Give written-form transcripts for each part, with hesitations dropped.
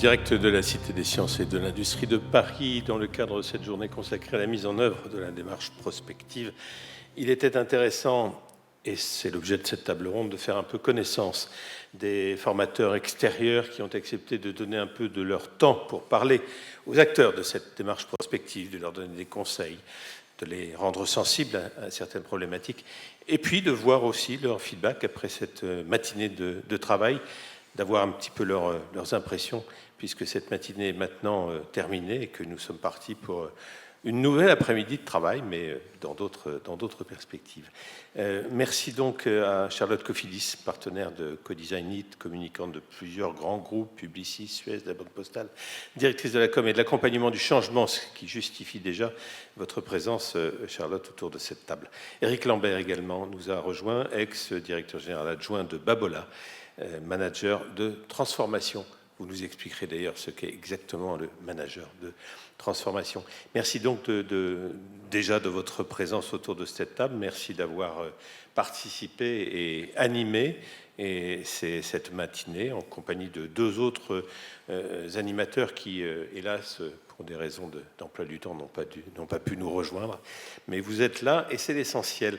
direct de la Cité des Sciences et de l'Industrie de Paris, dans le cadre de cette journée consacrée à la mise en œuvre de la démarche prospective. Il était intéressant, et c'est l'objet de cette table ronde, de faire un peu connaissance des formateurs extérieurs qui ont accepté de donner un peu de leur temps pour parler aux acteurs de cette démarche prospective, de leur donner des conseils, de les rendre sensibles à certaines problématiques, et puis de voir aussi leur feedback après cette matinée de travail, d'avoir un petit peu leurs impressions, puisque cette matinée est maintenant terminée et que nous sommes partis pour une nouvelle après-midi de travail, mais dans d'autres perspectives. Merci donc à Charlotte Cofidis, partenaire de Co-Design-It, communicante de plusieurs grands groupes, Publicis, Suez, la Banque Postale, directrice de la com et de l'accompagnement du changement, ce qui justifie déjà votre présence, Charlotte, autour de cette table. Éric Lambert également nous a rejoint, ex-directeur général adjoint de Babola, manager de transformation. Vous nous expliquerez d'ailleurs ce qu'est exactement le manager de transformation. Merci donc déjà de votre présence autour de cette table. Merci d'avoir participé et animé cette matinée en compagnie de deux autres animateurs qui, hélas, pour des raisons d'emploi du temps, n'ont pas pu nous rejoindre. Mais vous êtes là et c'est l'essentiel.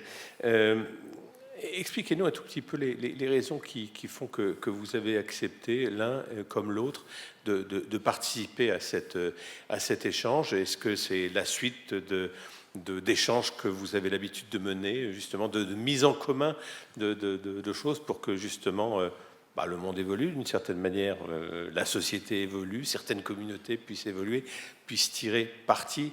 Expliquez-nous un tout petit peu les raisons qui font que vous avez accepté l'un comme l'autre de participer à cet échange. Est-ce que c'est la suite d'échanges que vous avez l'habitude de mener, justement, de mise en commun de choses pour que justement le monde évolue d'une certaine manière, la société évolue, certaines communautés puissent évoluer, puissent tirer parti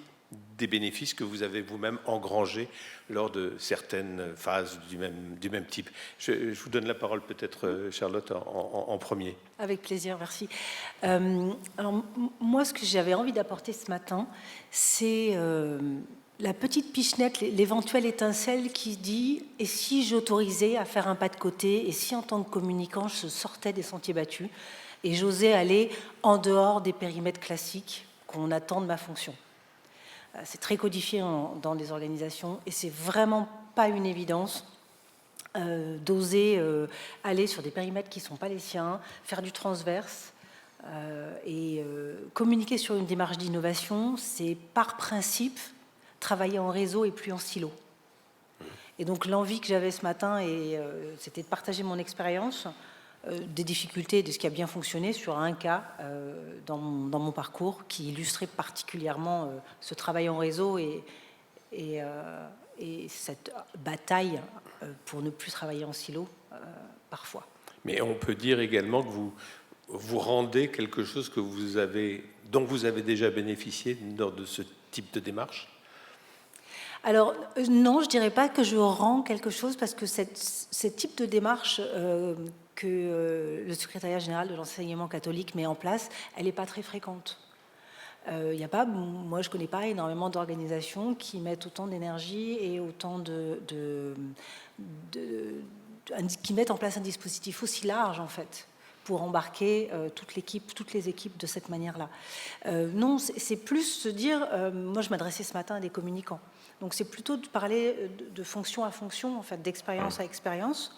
des bénéfices que vous avez vous-même engrangés lors de certaines phases du même type. Je vous donne la parole peut-être, Charlotte, en premier. Avec plaisir, merci. Alors, moi, ce que j'avais envie d'apporter ce matin, c'est la petite pichenette, l'éventuelle étincelle qui dit « et si j'autorisais à faire un pas de côté, et si en tant que communicant, je sortais des sentiers battus, et j'osais aller en dehors des périmètres classiques qu'on attend de ma fonction ». C'est très codifié dans les organisations et c'est vraiment pas une évidence d'oser aller sur des périmètres qui ne sont pas les siens, faire du transverse et communiquer sur une démarche d'innovation, c'est par principe travailler en réseau et plus en silo. Et donc l'envie que j'avais ce matin, c'était de partager mon expérience, des difficultés, de ce qui a bien fonctionné sur un cas dans mon parcours qui illustrait particulièrement ce travail en réseau et cette bataille pour ne plus travailler en silo parfois. Mais on peut dire également que vous rendez quelque chose dont vous avez déjà bénéficié lors de ce type de démarche ? Alors non, je ne dirais pas que je rends quelque chose parce que ce type de démarche que le secrétariat général de l'enseignement catholique met en place, elle n'est pas très fréquente. Moi, je ne connais pas énormément d'organisations qui mettent autant d'énergie et autant qui mettent en place un dispositif aussi large, en fait, pour embarquer toutes les équipes de cette manière-là. Non, c'est plus se dire... moi, je m'adressais ce matin à des communicants. Donc, c'est plutôt de parler de fonction à fonction, en fait, d'expérience à expérience,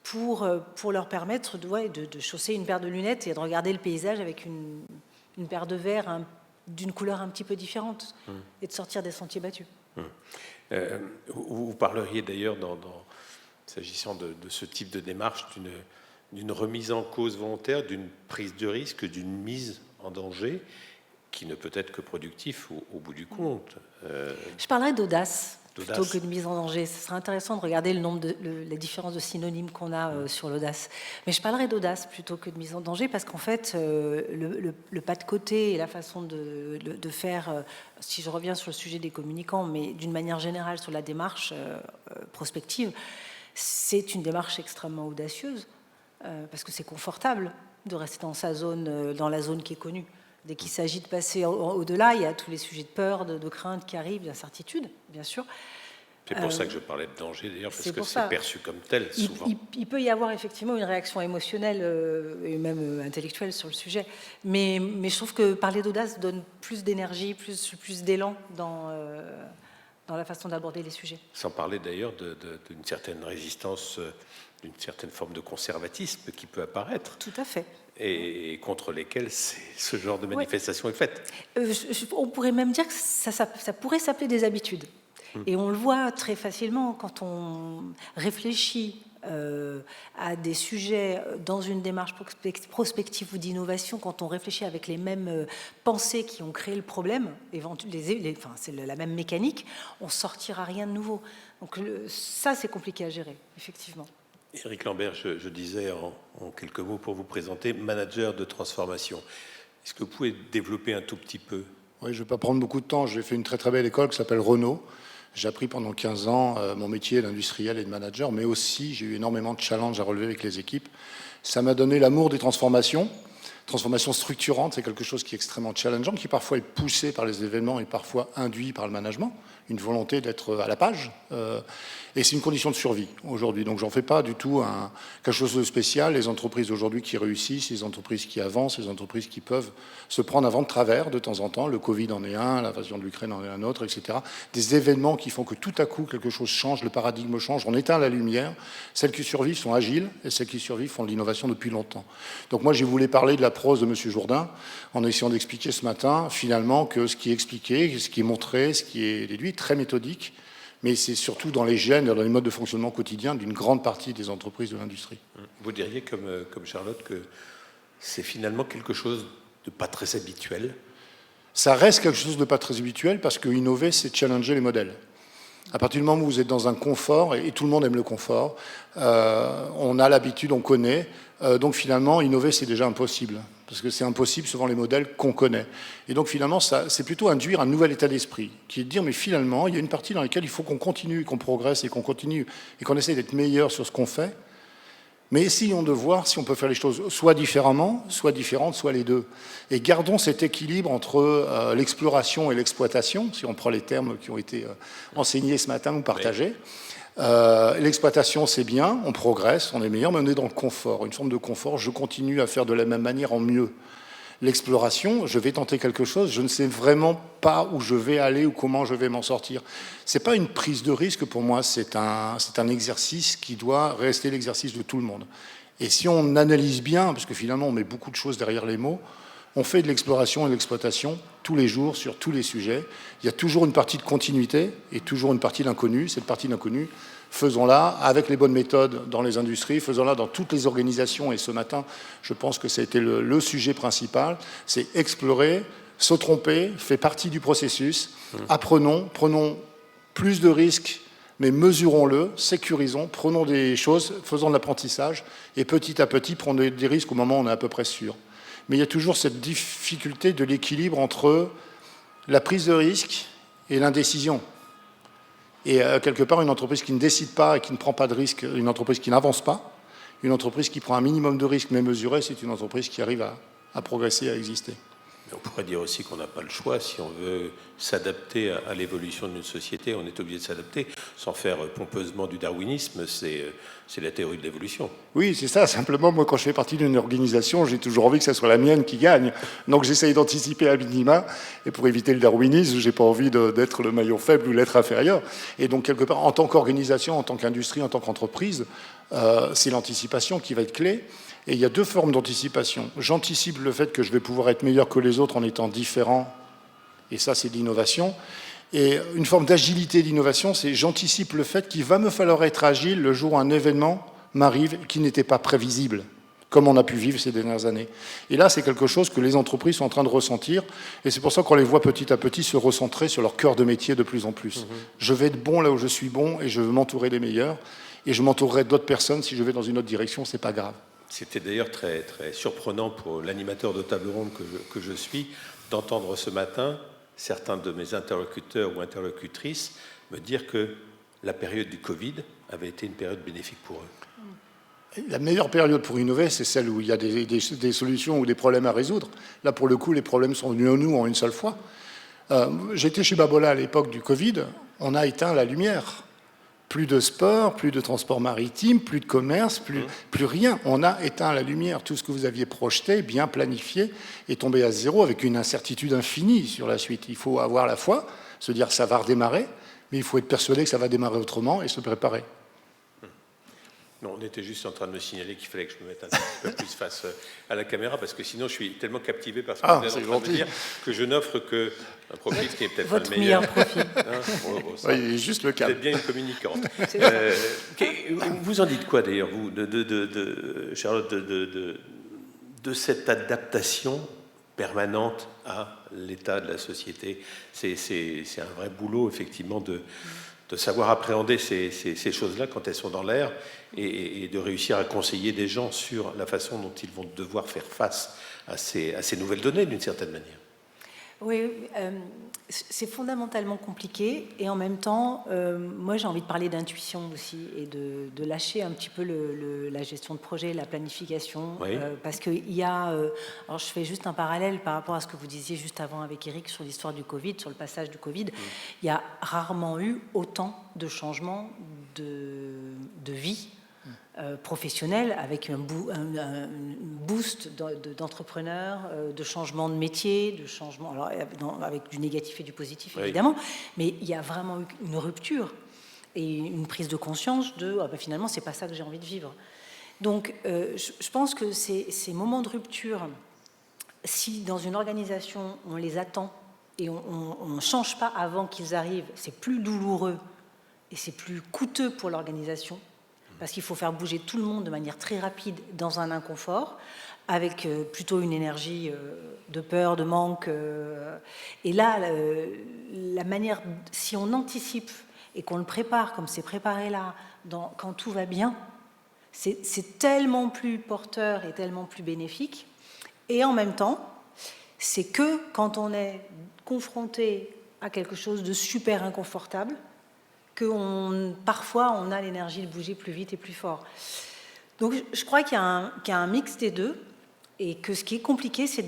pour leur permettre de chausser une paire de lunettes et de regarder le paysage avec une paire de verres d'une couleur un petit peu différente et de sortir des sentiers battus. Vous parleriez d'ailleurs, s'agissant de ce type de démarche, d'une remise en cause volontaire, d'une prise de risque, d'une mise en danger qui ne peut être que productif au bout du compte. Je parlerais d'audace plutôt que de mise en danger. Ce serait intéressant de regarder la différence de synonymes qu'on a sur l'audace. Mais je parlerais d'audace plutôt que de mise en danger parce qu'en fait, le pas de côté et la façon de faire, si je reviens sur le sujet des communicants, mais d'une manière générale sur la démarche prospective, c'est une démarche extrêmement audacieuse parce que c'est confortable de rester dans la zone qui est connue. Dès qu'il s'agit de passer au-delà, il y a tous les sujets de peur, de crainte qui arrivent, d'incertitude, bien sûr. C'est pour ça que je parlais de danger, d'ailleurs, parce que c'est perçu comme tel, souvent. Il peut y avoir effectivement une réaction émotionnelle et même intellectuelle sur le sujet. Mais je trouve que parler d'audace donne plus d'énergie, plus d'élan dans la façon d'aborder les sujets. Sans parler d'ailleurs d'une certaine résistance, d'une certaine forme de conservatisme qui peut apparaître. Tout à fait. et contre lesquels ce genre de manifestation est faite. On pourrait même dire que ça pourrait s'appeler des habitudes. Et on le voit très facilement quand on réfléchit à des sujets dans une démarche prospective ou d'innovation, quand on réfléchit avec les mêmes pensées qui ont créé le problème, c'est la même mécanique, on sortira rien de nouveau. Donc ça, c'est compliqué à gérer, effectivement. Éric Lambert, je disais en quelques mots pour vous présenter, manager de transformation. Est-ce que vous pouvez développer un tout petit peu? Oui, je ne vais pas prendre beaucoup de temps. J'ai fait une très très belle école qui s'appelle Renault. J'ai appris pendant 15 ans mon métier d'industriel et de manager, mais aussi j'ai eu énormément de challenges à relever avec les équipes. Ça m'a donné l'amour des transformations. Transformation structurante, c'est quelque chose qui est extrêmement challengeant, qui parfois est poussé par les événements et parfois induit par le management. Une volonté d'être à la page. Et c'est une condition de survie aujourd'hui. Donc j'en fais pas du tout quelque chose de spécial. Les entreprises aujourd'hui qui réussissent, les entreprises qui avancent, les entreprises qui peuvent se prendre un vent de travers de temps en temps. Le Covid en est un, l'invasion de l'Ukraine en est un autre, etc. Des événements qui font que tout à coup quelque chose change, le paradigme change, on éteint la lumière. Celles qui survivent sont agiles et celles qui survivent font de l'innovation depuis longtemps. Donc moi, je voulais parler de la prose de M. Jourdain en essayant d'expliquer ce matin finalement que ce qui est expliqué, ce qui est montré, ce qui est déduit, très méthodique, mais c'est surtout dans les gènes, dans les modes de fonctionnement quotidien d'une grande partie des entreprises de l'industrie. Vous diriez, comme Charlotte, que c'est finalement quelque chose de pas très habituel? Ça reste quelque chose de pas très habituel parce que innover, c'est challenger les modèles. À partir du moment où vous êtes dans un confort, et tout le monde aime le confort, on a l'habitude, on connaît, donc finalement, innover, c'est déjà impossible. Parce que c'est impossible selon les modèles qu'on connaît. Et donc finalement, c'est plutôt induire un nouvel état d'esprit, qui est de dire, mais finalement, il y a une partie dans laquelle il faut qu'on continue, qu'on progresse et qu'on continue, et qu'on essaie d'être meilleur sur ce qu'on fait. Mais essayons de voir si on peut faire les choses soit différemment, soit différentes, soit les deux. Et gardons cet équilibre entre l'exploration et l'exploitation, si on prend les termes qui ont été enseignés ce matin ou partagés. L'exploitation, c'est bien, on progresse, on est meilleur, mais on est dans le confort, une forme de confort. Je continue à faire de la même manière en mieux. L'exploration, je vais tenter quelque chose, je ne sais vraiment pas où je vais aller ou comment je vais m'en sortir. C'est pas une prise de risque pour moi, c'est un exercice qui doit rester l'exercice de tout le monde. Et si on analyse bien, parce que finalement on met beaucoup de choses derrière les mots, on fait de l'exploration et de l'exploitation tous les jours sur tous les sujets. Il y a toujours une partie de continuité et toujours une partie d'inconnu. Cette partie d'inconnu, faisons-la avec les bonnes méthodes dans les industries, faisons-la dans toutes les organisations. Et ce matin, je pense que ça a été le sujet principal, c'est explorer, se tromper, fait partie du processus. Apprenons, prenons plus de risques, mais mesurons-le, sécurisons, prenons des choses, faisons de l'apprentissage, et petit à petit, prenons des risques au moment où on est à peu près sûr. Mais il y a toujours cette difficulté de l'équilibre entre la prise de risque et l'indécision. Et quelque part, une entreprise qui ne décide pas et qui ne prend pas de risque, une entreprise qui n'avance pas, une entreprise qui prend un minimum de risque mais mesuré, c'est une entreprise qui arrive à progresser, à exister. Mais on pourrait dire aussi qu'on n'a pas le choix. Si on veut s'adapter à l'évolution d'une société, on est obligé de s'adapter. Sans faire pompeusement du darwinisme, c'est la théorie de l'évolution. Oui, c'est ça. Simplement, moi, quand je fais partie d'une organisation, j'ai toujours envie que ce soit la mienne qui gagne. Donc, j'essaye d'anticiper à minima. Et pour éviter le darwinisme, j'ai pas envie d'être le maillon faible ou l'être inférieur. Et donc, quelque part, en tant qu'organisation, en tant qu'industrie, en tant qu'entreprise, c'est l'anticipation qui va être clé. Et il y a deux formes d'anticipation. J'anticipe le fait que je vais pouvoir être meilleur que les autres en étant différent, et ça, c'est de l'innovation. Et une forme d'agilité d'innovation, c'est j'anticipe le fait qu'il va me falloir être agile le jour où un événement m'arrive qui n'était pas prévisible, comme on a pu vivre ces dernières années. Et là, c'est quelque chose que les entreprises sont en train de ressentir, et c'est pour ça qu'on les voit petit à petit se recentrer sur leur cœur de métier de plus en plus. Je vais être bon là où je suis bon, et je veux m'entourer des meilleurs, et je m'entourerai d'autres personnes si je vais dans une autre direction, c'est pas grave. C'était d'ailleurs très, très surprenant pour l'animateur de table ronde que je suis d'entendre ce matin certains de mes interlocuteurs ou interlocutrices me dire que la période du Covid avait été une période bénéfique pour eux. La meilleure période pour innover, c'est celle où il y a des solutions ou des problèmes à résoudre. Là, pour le coup, les problèmes sont venus à nous en une seule fois. J'étais chez Babolat à l'époque du Covid, on a éteint la lumière. Plus de sport, plus de transport maritime, plus de commerce, plus rien. On a éteint la lumière. Tout ce que vous aviez projeté, bien planifié, est tombé à zéro avec une incertitude infinie sur la suite. Il faut avoir la foi, se dire ça va redémarrer, mais il faut être persuadé que ça va démarrer autrement et se préparer. Non, on était juste en train de me signaler qu'il fallait que je me mette un petit peu plus face à la caméra, parce que sinon je suis tellement captivé par ce que vous êtes en train de me dire que je n'offre qu'un profil qui est peut-être pas le meilleur. Votre meilleur profil. Ça, Oui, il est juste le vous cas. êtes bien une communicante. Vous en dites quoi d'ailleurs, vous, Charlotte, de cette adaptation permanente à l'état de la société? C'est un vrai boulot, effectivement, de savoir appréhender ces choses-là quand elles sont dans l'air et de réussir à conseiller des gens sur la façon dont ils vont devoir faire face à ces nouvelles données, d'une certaine manière. Oui, c'est fondamentalement compliqué et en même temps, moi j'ai envie de parler d'intuition aussi et de lâcher un petit peu la gestion de projet, la planification, Oui. parce qu'il y a, alors je fais juste un parallèle par rapport à ce que vous disiez juste avant avec Eric sur l'histoire du Covid, sur le passage du Covid, il y a rarement eu autant de changements de vie professionnelle, avec un boost d'entrepreneurs, de changement de métier, de changement, alors avec du négatif et du positif évidemment, mais il y a vraiment eu une rupture et une prise de conscience de finalement c'est pas ça que j'ai envie de vivre. Donc je pense que ces moments de rupture, si dans une organisation on les attend et on ne change pas avant qu'ils arrivent, c'est plus douloureux et c'est plus coûteux pour l'organisation, parce qu'il faut faire bouger tout le monde de manière très rapide dans un inconfort, avec plutôt une énergie de peur, de manque. Et là, la manière, si on anticipe et qu'on le prépare comme c'est préparé là, quand tout va bien, c'est tellement plus porteur et tellement plus bénéfique. Et en même temps, c'est que quand on est confronté à quelque chose de super inconfortable, que parfois on a l'énergie de bouger plus vite et plus fort. Donc je crois qu'il y a un mix des deux, et que ce qui est compliqué, c'est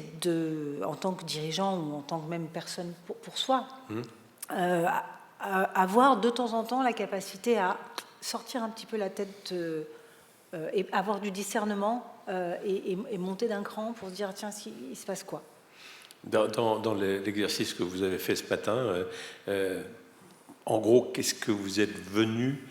en tant que dirigeant ou en tant que même personne pour soi, avoir de temps en temps la capacité à sortir un petit peu la tête et avoir du discernement et monter d'un cran pour se dire tiens, il se passe quoi. Dans l'exercice que vous avez fait ce matin, en gros, qu'est-ce que vous êtes venu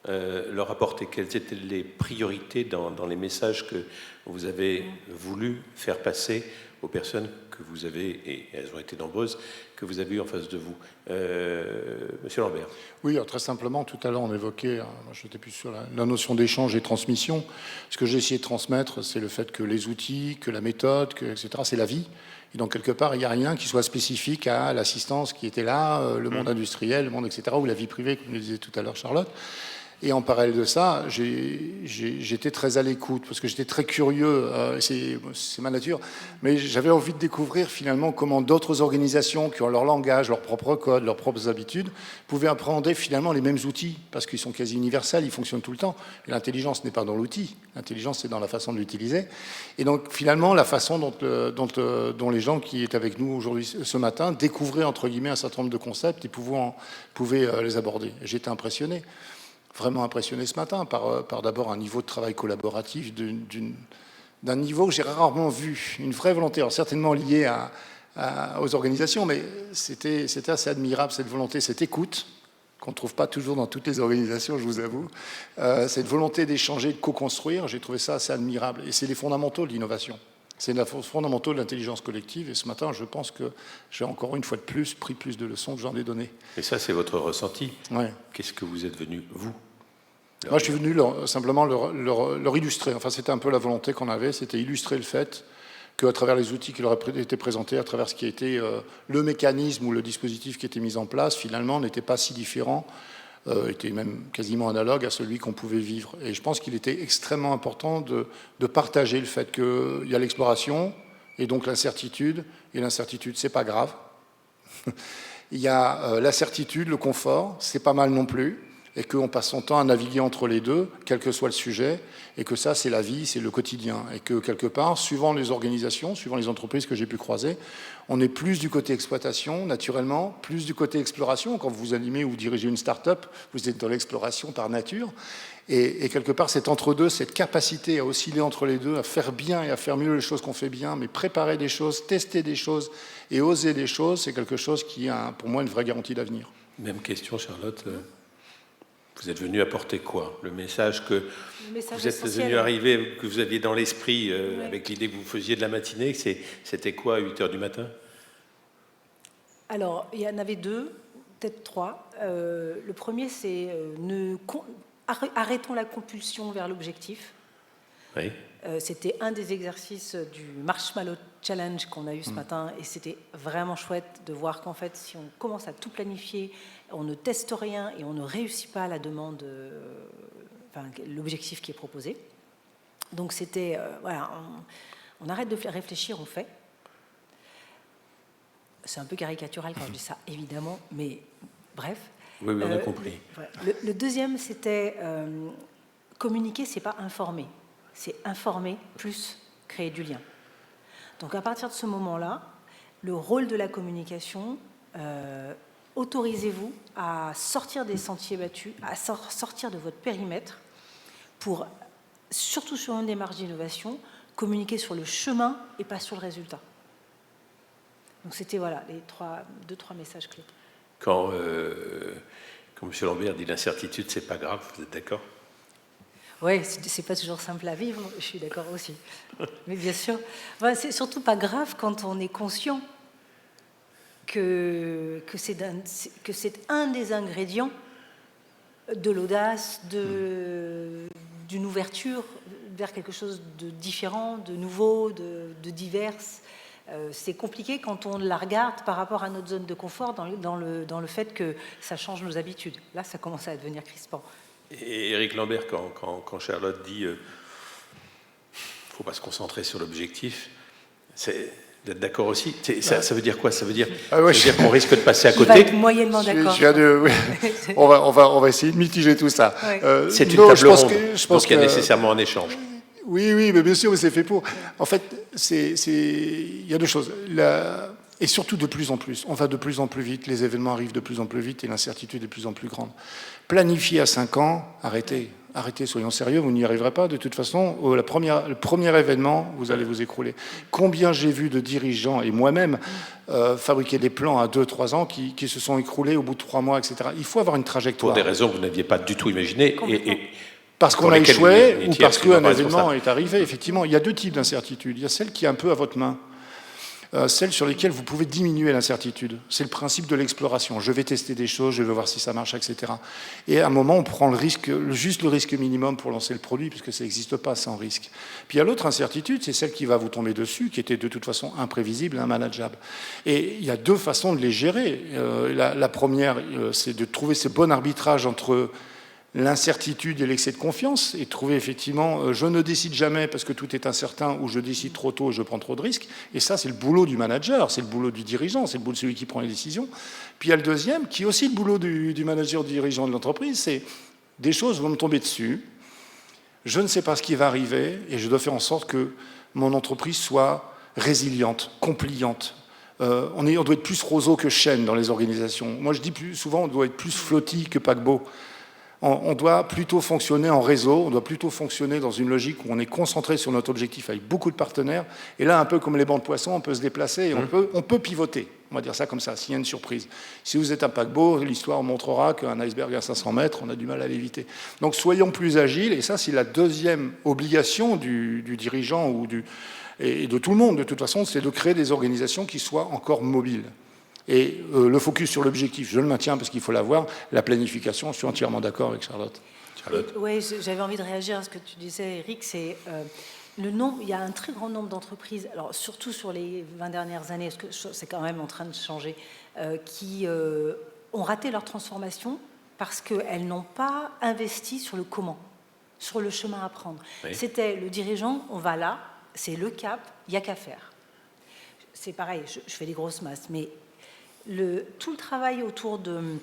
leur apporter? Quelles étaient les priorités dans les messages que vous avez voulu faire passer aux personnes que vous avez, et elles ont été nombreuses, que vous avez eues en face de vous? Monsieur Lambert. Oui, alors très simplement, tout à l'heure on évoquait, je n'étais plus sur la notion d'échange et transmission. Ce que j'ai essayé de transmettre, c'est le fait que les outils, que la méthode, etc., c'est la vie. Et donc, quelque part, il n'y a rien qui soit spécifique à l'assistance qui était là, le monde industriel, le monde, etc., ou la vie privée, comme le disait tout à l'heure Charlotte. Et en parallèle de ça, j'étais très à l'écoute, parce que j'étais très curieux, c'est ma nature, mais j'avais envie de découvrir finalement comment d'autres organisations qui ont leur langage, leur propre code, leurs propres habitudes, pouvaient appréhender finalement les mêmes outils, parce qu'ils sont quasi universels, ils fonctionnent tout le temps. Et l'intelligence n'est pas dans l'outil, l'intelligence c'est dans la façon de l'utiliser. Et donc finalement, la façon dont les gens qui étaient avec nous aujourd'hui, ce matin, découvraient entre guillemets un certain nombre de concepts et pouvaient les aborder. J'étais impressionné. Vraiment impressionné ce matin par d'abord un niveau de travail collaboratif d'un niveau que j'ai rarement vu, une vraie volonté, alors certainement liée aux organisations, mais c'était assez admirable, cette volonté, cette écoute, qu'on ne trouve pas toujours dans toutes les organisations, je vous avoue, cette volonté d'échanger, de co-construire, j'ai trouvé ça assez admirable, et c'est les fondamentaux de l'innovation. C'est les fondamentaux de l'intelligence collective, et ce matin, je pense que j'ai encore une fois de plus pris plus de leçons que j'en ai donné. Et ça, c'est votre ressenti. Ouais. Qu'est-ce que vous êtes venu, vous? Moi, je suis venu simplement leur illustrer. Enfin, c'était un peu la volonté qu'on avait, c'était illustrer le fait qu'à travers les outils qui leur étaient présentés, à travers ce qui a été le mécanisme ou le dispositif qui était mis en place, finalement, n'était pas si différent, était même quasiment analogue à celui qu'on pouvait vivre. Et je pense qu'il était extrêmement important de partager le fait qu'il y a l'exploration et donc l'incertitude. Et l'incertitude, c'est pas grave. Il y a la certitude, le confort, c'est pas mal non plus. Et qu'on passe son temps à naviguer entre les deux, quel que soit le sujet, et que ça, c'est la vie, c'est le quotidien. Et que, quelque part, suivant les organisations, suivant les entreprises que j'ai pu croiser, on est plus du côté exploitation, naturellement, plus du côté exploration. Quand vous animez ou vous dirigez une start-up, vous êtes dans l'exploration par nature. Et quelque part, c'est entre deux, cette capacité à osciller entre les deux, à faire bien et à faire mieux les choses qu'on fait bien, mais préparer des choses, tester des choses et oser des choses, c'est quelque chose qui a, pour moi, une vraie garantie d'avenir. Même question, Charlotte. vous êtes venu apporter quoi? Le message que Le message vous êtes essentiel. venu arriver, que vous aviez dans l'esprit avec l'idée que vous faisiez de la matinée, c'était quoi à 8h du matin? Alors, il y en avait deux, peut-être trois. Le premier, c'est arrêtons la compulsion vers l'objectif. Oui. C'était un des exercices du Marshmallow Challenge qu'on a eu ce matin, et c'était vraiment chouette de voir qu'en fait, si on commence à tout planifier, on ne teste rien et on ne réussit pas la demande, l'objectif qui est proposé. Donc c'était, voilà, on arrête de réfléchir, on fait. C'est un peu caricatural quand je dis ça, évidemment, mais bref. Oui, on a compris. Le deuxième, c'était communiquer, c'est pas informer. C'est informer plus créer du lien. Donc à partir de ce moment-là, le rôle de la communication, autorisez-vous à sortir des sentiers battus, à sortir de votre périmètre pour, surtout sur une démarche d'innovation, communiquer sur le chemin et pas sur le résultat. Donc c'était voilà, les deux-trois messages clés. Quand M. Lambert dit l'incertitude, c'est pas grave, vous êtes d'accord? Oui, c'est pas toujours simple à vivre, je suis d'accord aussi. Mais bien sûr, enfin, c'est surtout pas grave quand on est conscient que c'est un des ingrédients de l'audace, d'une ouverture vers quelque chose de différent, de nouveau, de divers. C'est compliqué quand on la regarde par rapport à notre zone de confort dans le fait que ça change nos habitudes. Là, ça commence à devenir crispant. Et Éric Lambert, quand Charlotte dit ne faut pas se concentrer sur l'objectif, vous êtes d'accord aussi? Ça veut dire quoi? Ça veut dire, dire qu'on risque de passer à côté? Il va être moyennement d'accord. Oui. on va essayer de mitiger tout ça. Ouais. C'est une table ronde, donc il y a nécessairement un échange. Oui, mais bien sûr, mais c'est fait pour. En fait, il y a deux choses. Et surtout de plus en plus. On va de plus en plus vite, les événements arrivent de plus en plus vite et l'incertitude est de plus en plus grande. Planifier à 5 ans, arrêtez, soyons sérieux, vous n'y arriverez pas. De toute façon, le premier événement, vous allez vous écrouler. Combien j'ai vu de dirigeants, et moi-même, fabriquer des plans à 2-3 ans qui se sont écroulés au bout de 3 mois, etc. Il faut avoir une trajectoire. Pour des raisons que vous n'aviez pas du tout imaginées. Parce qu'on a échoué ou parce qu'un événement est arrivé. Effectivement, il y a deux types d'incertitudes. Il y a celle qui est un peu à votre main. Celles sur lesquelles vous pouvez diminuer l'incertitude. C'est le principe de l'exploration. Je vais tester des choses, je vais voir si ça marche, etc. Et à un moment, on prend le risque, juste le risque minimum pour lancer le produit, puisque ça n'existe pas sans risque. Puis il y a l'autre incertitude, c'est celle qui va vous tomber dessus, qui était de toute façon imprévisible, immanageable. Et il y a deux façons de les gérer. La première, c'est de trouver ce bon arbitrage entre l'incertitude et l'excès de confiance, et trouver effectivement, je ne décide jamais parce que tout est incertain, ou je décide trop tôt et je prends trop de risques. Et ça, c'est le boulot du manager, c'est le boulot du dirigeant, c'est le boulot de celui qui prend les décisions. Puis il y a le deuxième, qui est aussi le boulot du manager, du dirigeant de l'entreprise, c'est des choses vont me tomber dessus, je ne sais pas ce qui va arriver, et je dois faire en sorte que mon entreprise soit résiliente, compliante. On doit être plus roseau que chêne dans les organisations. Moi, je dis plus souvent, on doit être plus flottille que paquebot. On doit plutôt fonctionner en réseau, on doit plutôt fonctionner dans une logique où on est concentré sur notre objectif avec beaucoup de partenaires. Et là, un peu comme les bancs de poissons, on peut se déplacer et on peut pivoter. On va dire ça comme ça, s'il y a une surprise. Si vous êtes un paquebot, l'histoire montrera qu'un iceberg à 500 mètres, on a du mal à l'éviter. Donc soyons plus agiles, et ça, c'est la deuxième obligation du dirigeant et de tout le monde, de toute façon, c'est de créer des organisations qui soient encore mobiles. Et le focus sur l'objectif, je le maintiens parce qu'il faut l'avoir. La planification, je suis entièrement d'accord avec Charlotte. Oui, j'avais envie de réagir à ce que tu disais, Eric. C'est il y a un très grand nombre d'entreprises, alors surtout sur les 20 dernières années, parce que c'est quand même en train de changer, qui ont raté leur transformation parce qu'elles n'ont pas investi sur le comment, sur le chemin à prendre. Oui. C'était le dirigeant, on va là, c'est le cap, il n'y a qu'à faire. C'est pareil, je fais des grosses masses, mais tout le travail autour de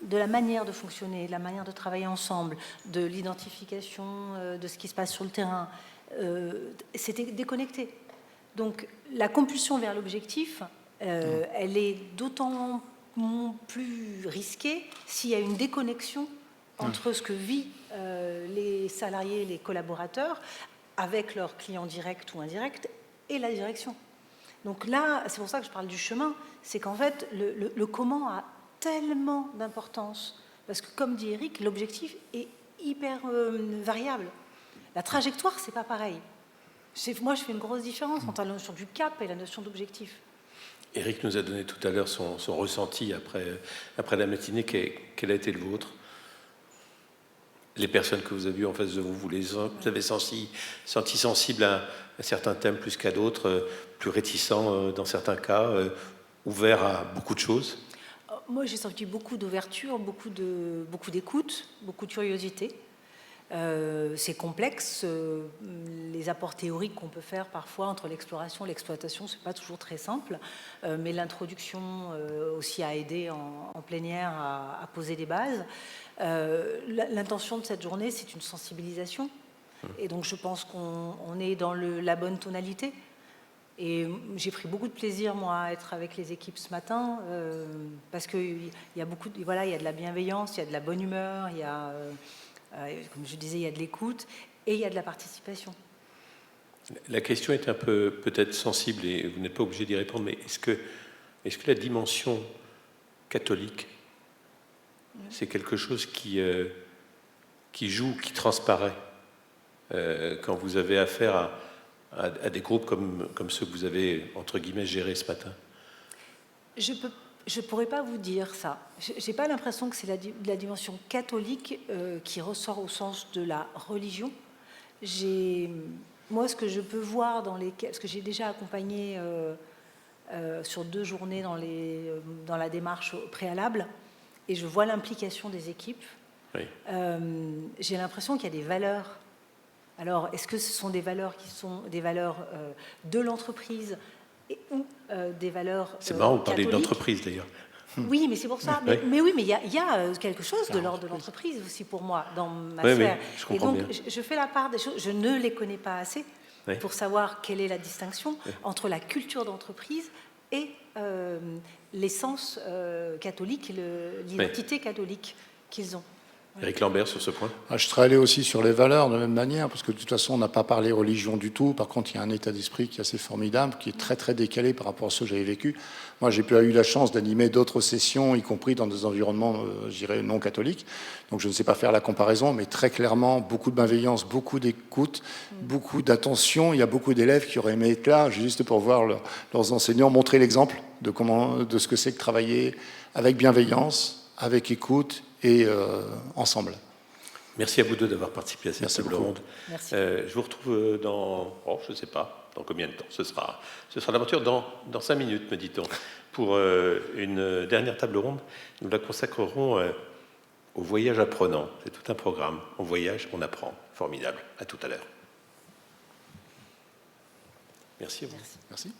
la manière de fonctionner, de la manière de travailler ensemble, de l'identification de ce qui se passe sur le terrain, c'était déconnecté. Donc la compulsion vers l'objectif, elle est d'autant plus risquée s'il y a une déconnexion entre ce que vivent les salariés, les collaborateurs, avec leurs clients directs ou indirects, et la direction. Donc là, c'est pour ça que je parle du chemin, c'est qu'en fait, le comment a tellement d'importance Parce que, comme dit Eric, l'objectif est hyper variable. La trajectoire, c'est pas pareil. Moi, je fais une grosse différence entre la notion du cap et la notion d'objectif. Eric nous a donné tout à l'heure son ressenti après la matinée. Quel a été le vôtre? Les personnes que vous avez vues en face de vous, vous avez senti sensibles à certains thèmes plus qu'à d'autres, plus réticents dans certains cas, ouverts à beaucoup de choses? Moi, j'ai senti beaucoup d'ouverture, beaucoup d'écoute, beaucoup de curiosité. C'est complexe. Les apports théoriques qu'on peut faire parfois entre l'exploration et l'exploitation, c'est pas toujours très simple. Mais l'introduction aussi a aidé en plénière à poser des bases. L'intention de cette journée, c'est une sensibilisation. Et donc, je pense qu'on est dans la bonne tonalité. Et j'ai pris beaucoup de plaisir, moi, à être avec les équipes ce matin, parce qu'il y a il y a de la bienveillance, il y a de la bonne humeur, il y a, comme je disais, il y a de l'écoute et il y a de la participation. La question est un peu peut-être sensible et vous n'êtes pas obligé d'y répondre, mais est-ce que la dimension catholique, c'est quelque chose qui joue, qui transparaît quand vous avez affaire à des groupes comme ceux que vous avez, entre guillemets, gérés ce matin? Je pourrais pas vous dire ça. J'ai pas l'impression que c'est la dimension catholique qui ressort au sens de la religion. Moi, ce que je peux voir parce que j'ai déjà accompagné sur 2 journées dans la démarche préalable, et je vois l'implication des équipes. Oui. J'ai l'impression qu'il y a des valeurs. Alors, est-ce que ce sont des valeurs qui sont des valeurs de l'entreprise ou des valeurs C'est marrant, vous parlez catholiques? d'entreprise d'ailleurs. Oui, mais c'est pour ça. Oui. Mais oui, mais il y a quelque chose de l'ordre de l'entreprise aussi pour moi dans ma Oui, sphère. oui, je comprends et donc, bien. je fais la part des choses. Je ne les connais pas assez Oui. pour savoir quelle est la distinction entre la culture d'entreprise et l'essence catholique, l'identité catholique qu'ils ont. Éric Lambert, sur ce point. Je serais allé aussi sur les valeurs de la même manière, parce que de toute façon, on n'a pas parlé religion du tout. Par contre, il y a un état d'esprit qui est assez formidable, qui est très, très décalé par rapport à ce que j'avais vécu. Moi, j'ai eu la chance d'animer d'autres sessions, y compris dans des environnements, je dirais, non catholiques. Donc, je ne sais pas faire la comparaison, mais très clairement, beaucoup de bienveillance, beaucoup d'écoute, beaucoup d'attention. Il y a beaucoup d'élèves qui auraient aimé être là, juste pour voir leurs enseignants montrer l'exemple de ce que c'est que travailler avec bienveillance, avec écoute et ensemble. Merci à vous deux d'avoir participé à cette table ronde. Merci. Je vous retrouve je ne sais pas, dans combien de temps ce sera l'aventure dans 5 minutes, me dit-on, pour une dernière table ronde. Nous la consacrerons au voyage apprenant. C'est tout un programme. On voyage, on apprend. Formidable. À tout à l'heure. Merci à vous. Merci.